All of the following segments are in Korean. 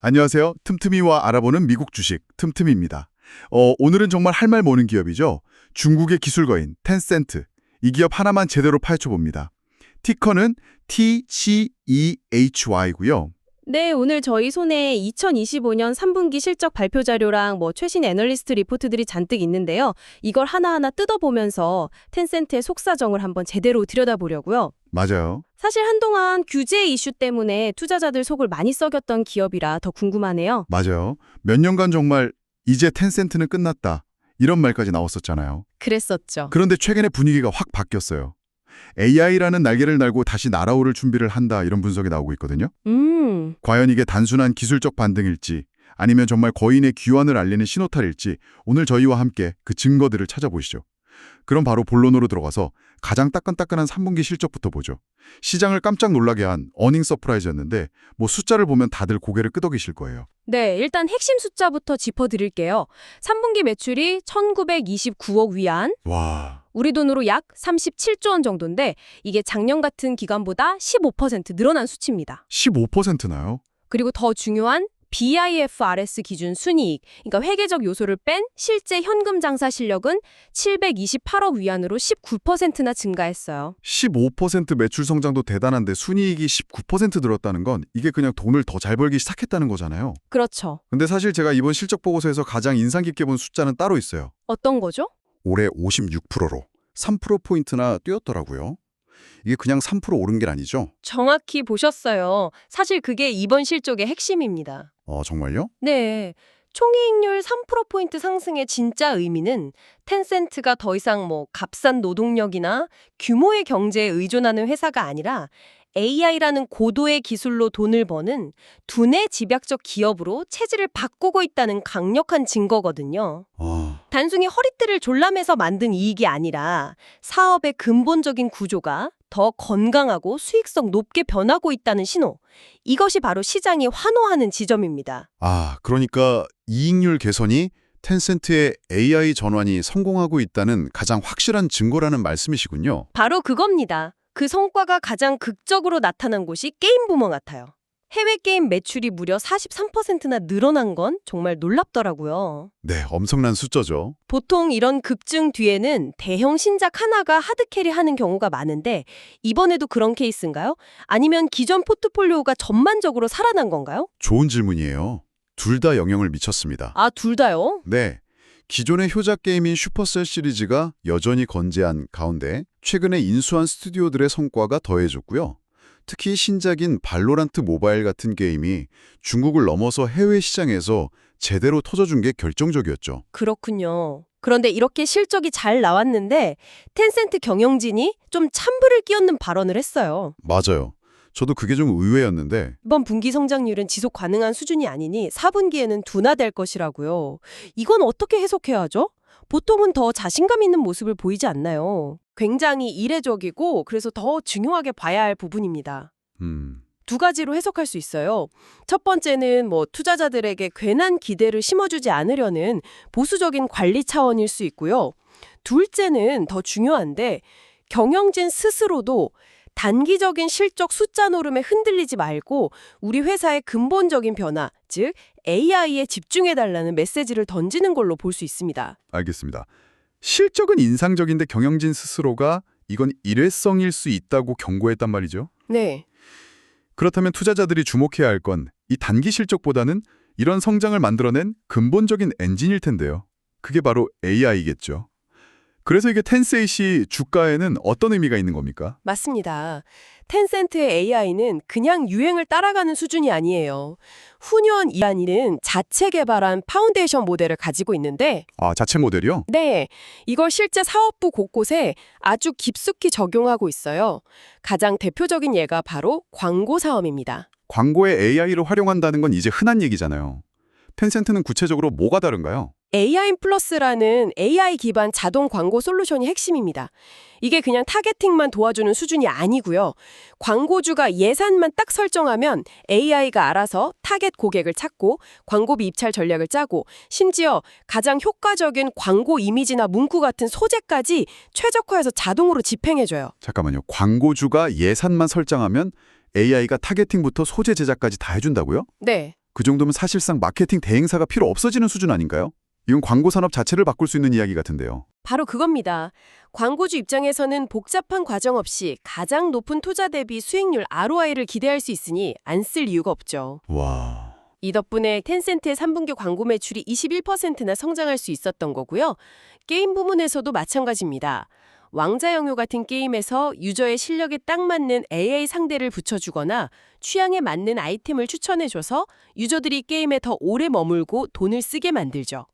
안녕하세요. 틈틈이와 알아보는 미국 주식 틈틈이입니다. 오늘은 정말 할 말 모는 기업이죠. 중국의 기술거인 텐센트. 이 기업 하나만 제대로 파헤쳐봅니다. 티커는 TCEHY고요. 네, 오늘 저희 손에 2025년 3분기 실적 발표 자료랑 최신 애널리스트 리포트들이 잔뜩 있는데요. 이걸 하나하나 뜯어보면서 텐센트의 속사정을 한번 제대로 들여다보려고요. 맞아요. 사실 한동안 규제 이슈 때문에 투자자들 속을 많이 썩였던 기업이라 더 궁금하네요. 맞아요. 몇 년간 정말 이제 텐센트는 끝났다. 이런 말까지 나왔었잖아요. 그랬었죠. 그런데 최근에 분위기가 확 바뀌었어요. AI라는 날개를 달고 다시 날아오를 준비를 한다. 이런 분석이 나오고 있거든요. 과연 이게 단순한 기술적 반등일지 아니면 정말 거인의 귀환을 알리는 신호탄일지 오늘 저희와 함께 그 증거들을 찾아보시죠. 그럼 바로 본론으로 들어가서 가장 따끈따끈한 3분기 실적부터 보죠. 시장을 깜짝 놀라게 한 어닝 서프라이즈였는데 숫자를 보면 다들 고개를 끄덕이실 거예요. 네, 일단 핵심 숫자부터 짚어드릴게요. 3분기 매출이 1929억 위안, 와, 우리 돈으로 약 37조 원 정도인데 이게 작년 같은 기간보다 15% 늘어난 수치입니다. 15%나요? 그리고 더 중요한 BIFRS 기준 순이익, 그러니까 회계적 요소를 뺀 실제 현금 장사 실력은 728억 위안으로 19%나 증가했어요. 15% 매출 성장도 대단한데 순이익이 19% 늘었다는 건 이게 그냥 돈을 더 잘 벌기 시작했다는 거잖아요. 그렇죠. 근데 사실 제가 이번 실적 보고서에서 가장 인상 깊게 본 숫자는 따로 있어요. 어떤 거죠? 올해 56%로 3%포인트나 뛰었더라고요. 이게 그냥 3% 오른 게 아니죠? 정확히 보셨어요. 사실 그게 이번 실적의 핵심입니다. 정말요? 네. 총이익률 3%포인트 상승의 진짜 의미는 텐센트가 더 이상 값싼 노동력이나 규모의 경제에 의존하는 회사가 아니라 AI라는 고도의 기술로 돈을 버는 두뇌 집약적 기업으로 체질을 바꾸고 있다는 강력한 증거거든요. 단순히 허리띠를 졸라매서 만든 이익이 아니라 사업의 근본적인 구조가 더 건강하고 수익성 높게 변하고 있다는 신호. 이것이 바로 시장이 환호하는 지점입니다. 그러니까 이익률 개선이 텐센트의 AI 전환이 성공하고 있다는 가장 확실한 증거라는 말씀이시군요. 바로 그겁니다. 그 성과가 가장 극적으로 나타난 곳이 게임 부문 같아요. 해외 게임 매출이 무려 43%나 늘어난 건 정말 놀랍더라고요. 네, 엄청난 숫자죠. 보통 이런 급증 뒤에는 대형 신작 하나가 하드캐리하는 경우가 많은데 이번에도 그런 케이스인가요? 아니면 기존 포트폴리오가 전반적으로 살아난 건가요? 좋은 질문이에요. 둘 다 영향을 미쳤습니다. 둘 다요? 네. 기존의 효자 게임인 슈퍼셀 시리즈가 여전히 건재한 가운데 최근에 인수한 스튜디오들의 성과가 더해졌고요. 특히 신작인 발로란트 모바일 같은 게임이 중국을 넘어서 해외 시장에서 제대로 터져준 게 결정적이었죠. 그렇군요. 그런데 이렇게 실적이 잘 나왔는데 텐센트 경영진이 좀 찬불을 끼얹는 발언을 했어요. 맞아요. 저도 그게 좀 의외였는데 이번 분기 성장률은 지속 가능한 수준이 아니니 4분기에는 둔화될 것이라고요. 이건 어떻게 해석해야 하죠? 보통은 더 자신감 있는 모습을 보이지 않나요? 굉장히 이례적이고 그래서 더 중요하게 봐야 할 부분입니다. 두 가지로 해석할 수 있어요. 첫 번째는 투자자들에게 괜한 기대를 심어주지 않으려는 보수적인 관리 차원일 수 있고요. 둘째는 더 중요한데 경영진 스스로도 단기적인 실적 숫자 노름에 흔들리지 말고 우리 회사의 근본적인 변화, 즉 AI에 집중해달라는 메시지를 던지는 걸로 볼 수 있습니다. 알겠습니다. 실적은 인상적인데 경영진 스스로가 이건 일회성일 수 있다고 경고했단 말이죠. 네. 그렇다면 투자자들이 주목해야 할 건 이 단기 실적보다는 이런 성장을 만들어낸 근본적인 엔진일 텐데요. 그게 바로 AI겠죠. 그래서 이게 텐세이시 주가에는 어떤 의미가 있는 겁니까? 맞습니다. 텐센트의 AI는 그냥 유행을 따라가는 수준이 아니에요. 후년 이란이는 자체 개발한 파운데이션 모델을 가지고 있는데 자체 모델이요? 네, 이걸 실제 사업부 곳곳에 아주 깊숙이 적용하고 있어요. 가장 대표적인 예가 바로 광고 사업입니다. 광고에 AI를 활용한다는 건 이제 흔한 얘기잖아요. 텐센트는 구체적으로 뭐가 다른가요? AI 플러스라는 AI 기반 자동 광고 솔루션이 핵심입니다. 이게 그냥 타겟팅만 도와주는 수준이 아니고요. 광고주가 예산만 딱 설정하면 AI가 알아서 타겟 고객을 찾고 광고비 입찰 전략을 짜고 심지어 가장 효과적인 광고 이미지나 문구 같은 소재까지 최적화해서 자동으로 집행해줘요. 잠깐만요. 광고주가 예산만 설정하면 AI가 타겟팅부터 소재 제작까지 다 해준다고요? 네. 그 정도면 사실상 마케팅 대행사가 필요 없어지는 수준 아닌가요? 이건 광고 산업 자체를 바꿀 수 있는 이야기 같은데요. 바로 그겁니다. 광고주 입장에서는 복잡한 과정 없이 가장 높은 투자 대비 수익률 ROI를 기대할 수 있으니 안 쓸 이유가 없죠. 와, 이 덕분에 텐센트의 3분기 광고 매출이 21%나 성장할 수 있었던 거고요. 게임 부문에서도 마찬가지입니다. 왕자영유 같은 게임에서 유저의 실력에 딱 맞는 AI 상대를 붙여주거나 취향에 맞는 아이템을 추천해줘서 유저들이 게임에 더 오래 머물고 돈을 쓰게 만들죠.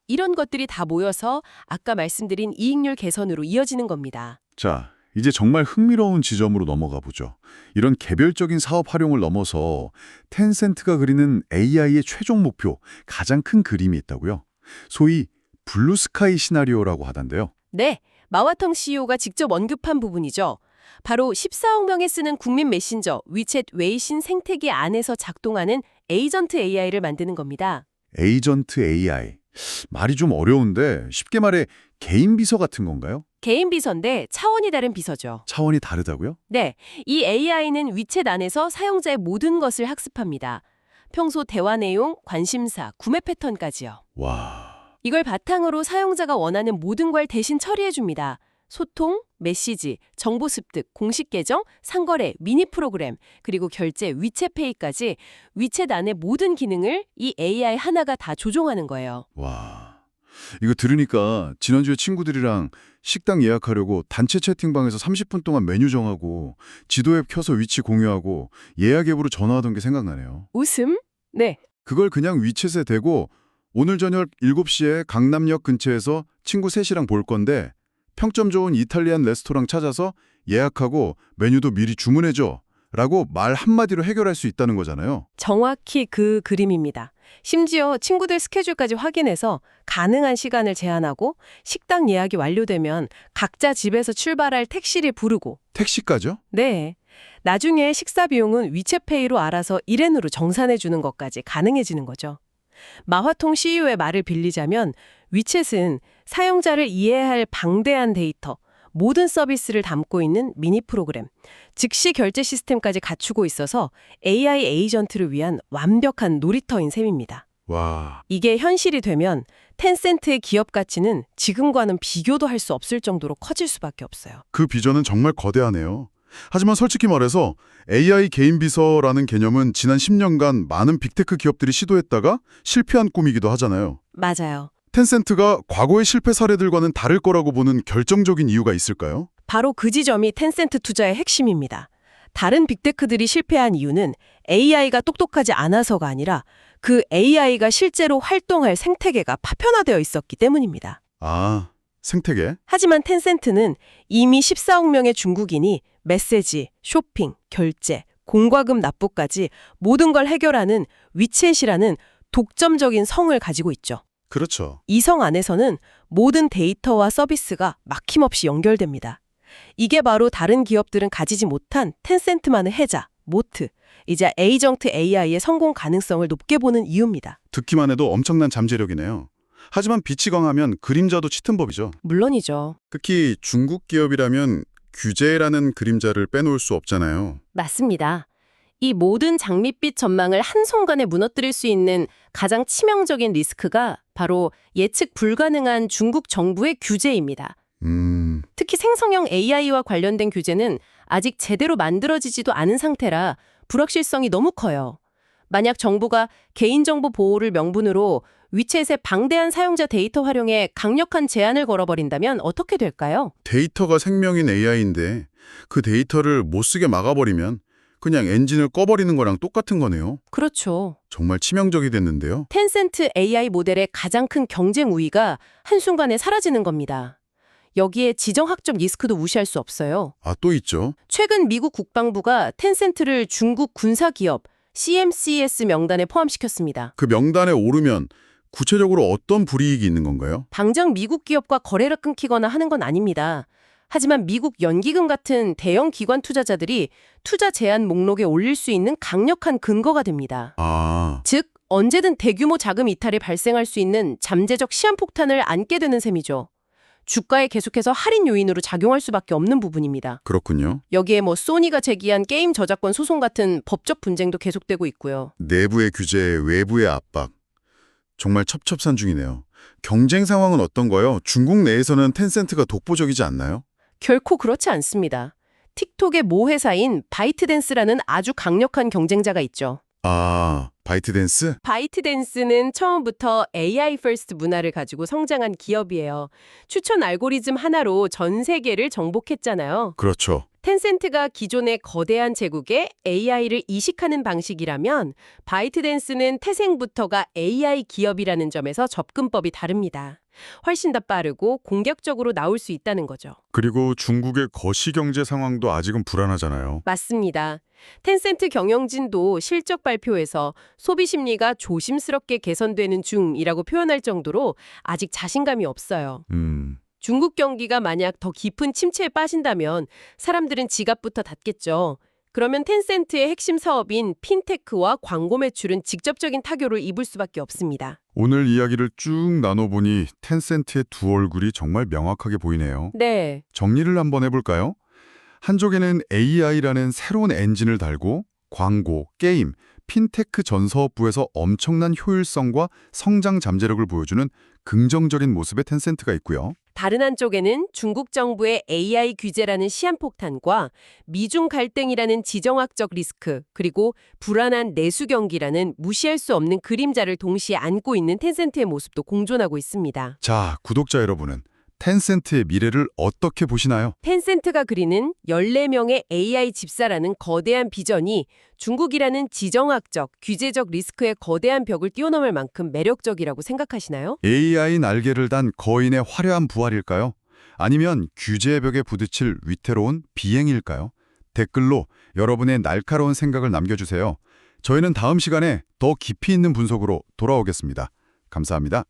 이런 것들이 다 모여서 아까 말씀드린 이익률 개선으로 이어지는 겁니다. 자, 이제 정말 흥미로운 지점으로 넘어가 보죠. 이런 개별적인 사업 활용을 넘어서 텐센트가 그리는 AI의 최종 목표, 가장 큰 그림이 있다고요? 소위 블루스카이 시나리오라고 하던데요. 네, 마와텅 CEO가 직접 언급한 부분이죠. 바로 14억 명에 쓰는 국민 메신저 위챗 웨이신 생태계 안에서 작동하는 에이전트 AI를 만드는 겁니다. 에이전트 AI. 말이 좀 어려운데 쉽게 말해 개인 비서 같은 건가요? 개인 비서인데 차원이 다른 비서죠. 차원이 다르다고요? 네, 이 AI는 위챗 안에서 사용자의 모든 것을 학습합니다. 평소 대화 내용, 관심사, 구매 패턴까지요. 와, 이걸 바탕으로 사용자가 원하는 모든 걸 대신 처리해줍니다. 소통, 메시지, 정보 습득, 공식 계정, 상거래, 미니 프로그램, 그리고 결제, 위챗페이까지 위챗 안의 모든 기능을 이 AI 하나가 다 조종하는 거예요. 와. 이거 들으니까 지난주에 친구들이랑 식당 예약하려고 단체 채팅방에서 30분 동안 메뉴 정하고 지도 앱 켜서 위치 공유하고 예약 앱으로 전화하던 게 생각나네요. 웃음? 네. 그걸 그냥 위챗에 대고 오늘 저녁 7시에 강남역 근처에서 친구 셋이랑 볼 건데 평점 좋은 이탈리안 레스토랑 찾아서 예약하고 메뉴도 미리 주문해줘 라고 말 한마디로 해결할 수 있다는 거잖아요. 정확히 그 그림입니다. 심지어 친구들 스케줄까지 확인해서 가능한 시간을 제한하고 식당 예약이 완료되면 각자 집에서 출발할 택시를 부르고 택시까지요? 네. 나중에 식사 비용은 위챗페이로 알아서 일엔으로 정산해 주는 것까지 가능해지는 거죠. 마화통 CEO의 말을 빌리자면 위챗은 사용자를 이해할 방대한 데이터, 모든 서비스를 담고 있는 미니 프로그램, 즉시 결제 시스템까지 갖추고 있어서 AI 에이전트를 위한 완벽한 놀이터인 셈입니다. 와, 이게 현실이 되면 텐센트의 기업 가치는 지금과는 비교도 할 수 없을 정도로 커질 수밖에 없어요. 그 비전은 정말 거대하네요. 하지만 솔직히 말해서 AI 개인 비서라는 개념은 지난 10년간 많은 빅테크 기업들이 시도했다가 실패한 꿈이기도 하잖아요. 맞아요. 텐센트가 과거의 실패 사례들과는 다를 거라고 보는 결정적인 이유가 있을까요? 바로 그 지점이 텐센트 투자의 핵심입니다. 다른 빅테크들이 실패한 이유는 AI가 똑똑하지 않아서가 아니라 그 AI가 실제로 활동할 생태계가 파편화되어 있었기 때문입니다. 아, 생태계? 하지만 텐센트는 이미 14억 명의 중국인이 메시지, 쇼핑, 결제, 공과금 납부까지 모든 걸 해결하는 위챗이라는 독점적인 성을 가지고 있죠. 그렇죠. 이 성 안에서는 모든 데이터와 서비스가 막힘없이 연결됩니다. 이게 바로 다른 기업들은 가지지 못한 텐센트만의 해자, 모트, 이제 에이전트 AI의 성공 가능성을 높게 보는 이유입니다. 듣기만 해도 엄청난 잠재력이네요. 하지만 빛이 강하면 그림자도 짙은 법이죠. 물론이죠. 특히 중국 기업이라면 규제라는 그림자를 빼놓을 수 없잖아요. 맞습니다. 이 모든 장밋빛 전망을 한순간에 무너뜨릴 수 있는 가장 치명적인 리스크가 바로 예측 불가능한 중국 정부의 규제입니다. 특히 생성형 AI와 관련된 규제는 아직 제대로 만들어지지도 않은 상태라 불확실성이 너무 커요. 만약 정부가 개인정보 보호를 명분으로 위챗의 방대한 사용자 데이터 활용에 강력한 제한을 걸어버린다면 어떻게 될까요? 데이터가 생명인 AI인데 그 데이터를 못 쓰게 막아버리면 그냥 엔진을 꺼버리는 거랑 똑같은 거네요. 그렇죠. 정말 치명적이 됐는데요. 텐센트 AI 모델의 가장 큰 경쟁 우위가 한순간에 사라지는 겁니다. 여기에 지정학적 리스크도 무시할 수 없어요. 아, 또 있죠. 최근 미국 국방부가 텐센트를 중국 군사기업 CMCS 명단에 포함시켰습니다. 그 명단에 오르면 구체적으로 어떤 불이익이 있는 건가요? 당장 미국 기업과 거래를 끊기거나 하는 건 아닙니다. 하지만 미국 연기금 같은 대형 기관 투자자들이 투자 제한 목록에 올릴 수 있는 강력한 근거가 됩니다. 아, 즉, 언제든 대규모 자금 이탈이 발생할 수 있는 잠재적 시한폭탄을 안게 되는 셈이죠. 주가에 계속해서 할인 요인으로 작용할 수밖에 없는 부분입니다. 그렇군요. 여기에 소니가 제기한 게임 저작권 소송 같은 법적 분쟁도 계속되고 있고요. 내부의 규제, 외부의 압박. 정말 첩첩산중이네요. 경쟁 상황은 어떤가요? 중국 내에서는 텐센트가 독보적이지 않나요? 결코 그렇지 않습니다. 틱톡의 모 회사인 바이트댄스라는 아주 강력한 경쟁자가 있죠. 아, 바이트댄스? 바이트댄스는 처음부터 AI 퍼스트 문화를 가지고 성장한 기업이에요. 추천 알고리즘 하나로 전 세계를 정복했잖아요. 그렇죠. 텐센트가 기존의 거대한 제국에 AI를 이식하는 방식이라면 바이트댄스는 태생부터가 AI 기업이라는 점에서 접근법이 다릅니다. 훨씬 더 빠르고 공격적으로 나올 수 있다는 거죠. 그리고 중국의 거시경제 상황도 아직은 불안하잖아요. 맞습니다. 텐센트 경영진도 실적 발표에서 소비 심리가 조심스럽게 개선되는 중이라고 표현할 정도로 아직 자신감이 없어요. 중국 경기가 만약 더 깊은 침체에 빠진다면 사람들은 지갑부터 닫겠죠. 그러면 텐센트의 핵심 사업인 핀테크와 광고 매출은 직접적인 타격을 입을 수밖에 없습니다. 오늘 이야기를 쭉 나눠보니 텐센트의 두 얼굴이 정말 명확하게 보이네요. 네. 정리를 한번 해볼까요? 한쪽에는 AI라는 새로운 엔진을 달고 광고, 게임, 핀테크 전 사업부에서 엄청난 효율성과 성장 잠재력을 보여주는 긍정적인 모습의 텐센트가 있고요. 다른 한쪽에는 중국 정부의 AI 규제라는 시한폭탄과 미중 갈등이라는 지정학적 리스크, 그리고 불안한 내수 경기라는 무시할 수 없는 그림자를 동시에 안고 있는 텐센트의 모습도 공존하고 있습니다. 자, 구독자 여러분은 텐센트의 미래를 어떻게 보시나요? 텐센트가 그리는 14명의 AI 집사라는 거대한 비전이 중국이라는 지정학적, 규제적 리스크의 거대한 벽을 뛰어넘을 만큼 매력적이라고 생각하시나요? AI 날개를 단 거인의 화려한 부활일까요? 아니면 규제의 벽에 부딪힐 위태로운 비행일까요? 댓글로 여러분의 날카로운 생각을 남겨주세요. 저희는 다음 시간에 더 깊이 있는 분석으로 돌아오겠습니다. 감사합니다.